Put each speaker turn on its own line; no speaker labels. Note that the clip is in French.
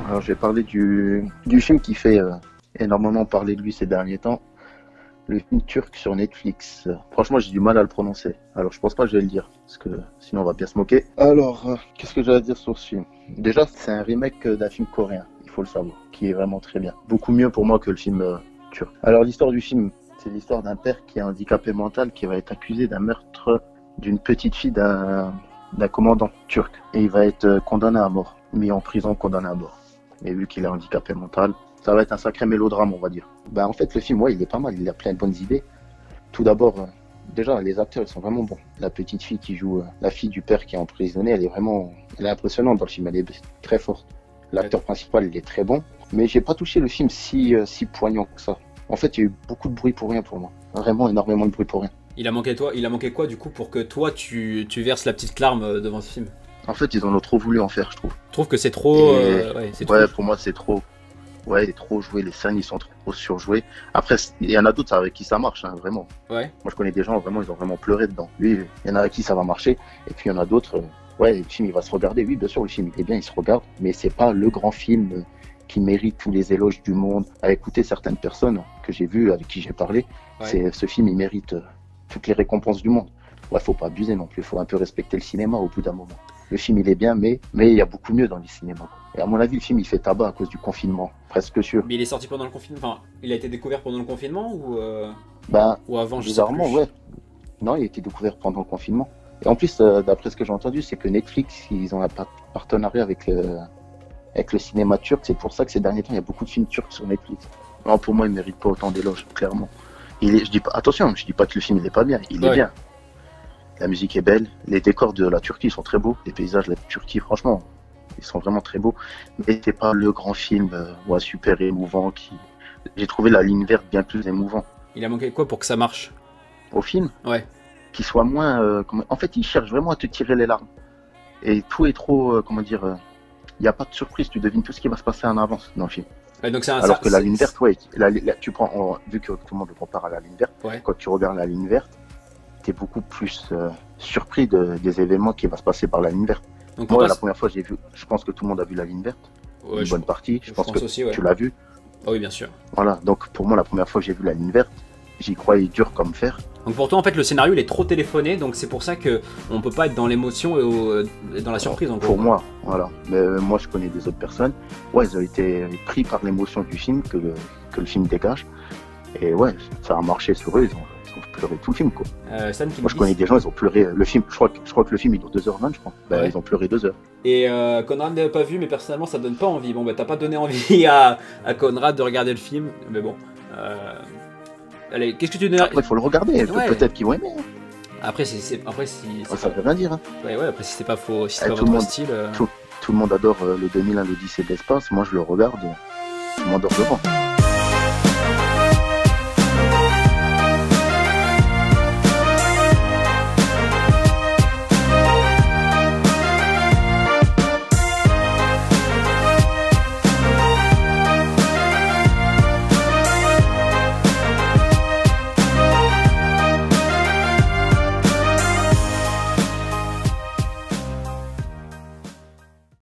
Alors, je vais parler du film qui fait énormément parler de lui ces derniers temps. Le film turc sur Netflix. Franchement, j'ai du mal à le prononcer. Alors, je pense pas que je vais le dire, parce que sinon on va bien se moquer. Alors, qu'est-ce que j'ai à dire sur ce film? Déjà, c'est un remake d'un film coréen, il faut le savoir, qui est vraiment très bien. Beaucoup mieux pour moi que le film turc. Alors, l'histoire du film, c'est l'histoire d'un père qui est handicapé mental, qui va être accusé d'un meurtre d'une petite fille d'un commandant turc. Et il va être condamné à mort, mis en prison, condamné à mort. Et vu qu'il est handicapé mental, ça va être un sacré mélodrame, on va dire. En fait, le film, ouais, il est pas mal, il a plein de bonnes idées. Tout d'abord, déjà, les acteurs, ils sont vraiment bons. La petite fille qui joue la fille du père qui est emprisonné, elle est impressionnante dans le film, elle est très forte. L'acteur principal, il est très bon. Mais j'ai pas touché le film si poignant que ça. En fait, il y a eu beaucoup de bruit pour rien pour moi. Vraiment énormément de bruit pour rien.
Il a manqué quoi du coup pour que toi tu verses la petite larme devant ce film?
En fait, ils en ont trop voulu en faire, je trouve.
Je trouve que c'est trop...
ouais, pour moi, c'est trop. Ouais, trop joué, les scènes, ils sont trop surjoués. Après, il y en a d'autres avec qui ça marche, hein, vraiment.
Ouais.
Moi, je connais des gens, vraiment, ils ont vraiment pleuré dedans. Lui, il y en a avec qui ça va marcher. Et puis, il y en a d'autres, ouais, le film, il va se regarder. Oui, bien sûr, le film, il est bien, il se regarde. Mais c'est pas le grand film qui mérite tous les éloges du monde. À écouter certaines personnes que j'ai vues, avec qui j'ai parlé, ce film, il mérite toutes les récompenses du monde. Ouais, faut pas abuser non plus, faut un peu respecter le cinéma au bout d'un moment. Le film, il est bien, mais il y a beaucoup mieux dans les cinémas. Et à mon avis, le film, il fait tabac à cause du confinement, presque sûr.
Mais il est sorti pendant le confinement, enfin, il a été découvert pendant le confinement ou avant, je sais
bizarrement,
plus.
ouais. Non, il a été découvert pendant le confinement. Et en plus, d'après ce que j'ai entendu, c'est que Netflix, ils ont un partenariat avec le cinéma turc. C'est pour ça que ces derniers temps, il y a beaucoup de films turcs sur Netflix. Non, pour moi, il ne mérite pas autant d'éloges, clairement. Attention, je dis pas que le film, il est pas bien, il est bien. La musique est belle, les décors de la Turquie sont très beaux, les paysages de la Turquie, franchement, ils sont vraiment très beaux. Mais c'est pas le grand film super émouvant J'ai trouvé La Ligne Verte bien plus émouvant.
Il a manqué quoi pour que ça marche?
Au film?
Ouais.
Qu'il soit moins... En fait, il cherche vraiment à te tirer les larmes. Et tout est trop... il n'y a pas de surprise, tu devines tout ce qui va se passer en avance dans le film.
Ouais, donc
alors que La Ligne Verte, ouais, tu prends, vu que tout le monde le compare à La Ligne Verte, quand tu regardes La Ligne Verte, t'es beaucoup plus surpris des événements qui vont se passer par La Ligne Verte. Donc, moi, la première fois, j'ai vu, je pense que tout le monde a vu La Ligne Verte, une bonne partie, je pense que aussi, tu l'as vu.
Oh oui, bien sûr.
Voilà, donc pour moi, la première fois que j'ai vu La Ligne Verte, j'y croyais dur comme fer.
Donc pour toi, en fait, le scénario, il est trop téléphoné, donc c'est pour ça qu'on peut pas être dans l'émotion et dans la surprise, en gros.
Pour moi, voilà. Mais moi, je connais des autres personnes. Ouais, ils ont été pris par l'émotion du film que le film dégage. Et ouais, ça a marché sur eux, ils ont pleuré tout le film, quoi. Moi, je connais des gens, ils ont pleuré le film. Je crois que le film, il dure 2h20, je crois. Ils ont pleuré 2 heures.
Et Conrad n'avait pas vu, mais personnellement, ça donne pas envie. Bon, t'as pas donné envie à Conrad de regarder le film, mais bon. Allez, qu'est-ce que tu donnes?
Après, il faut le regarder, peut-être qu'ils vont aimer. Hein.
Après, si
ça veut rien dire. Hein.
Ouais, après, si c'est pas faux, si c'est pas
votre
style.
Tout le monde adore le 2001, l'Odyssée de l'espace. Moi, je le regarde, je m'endors devant.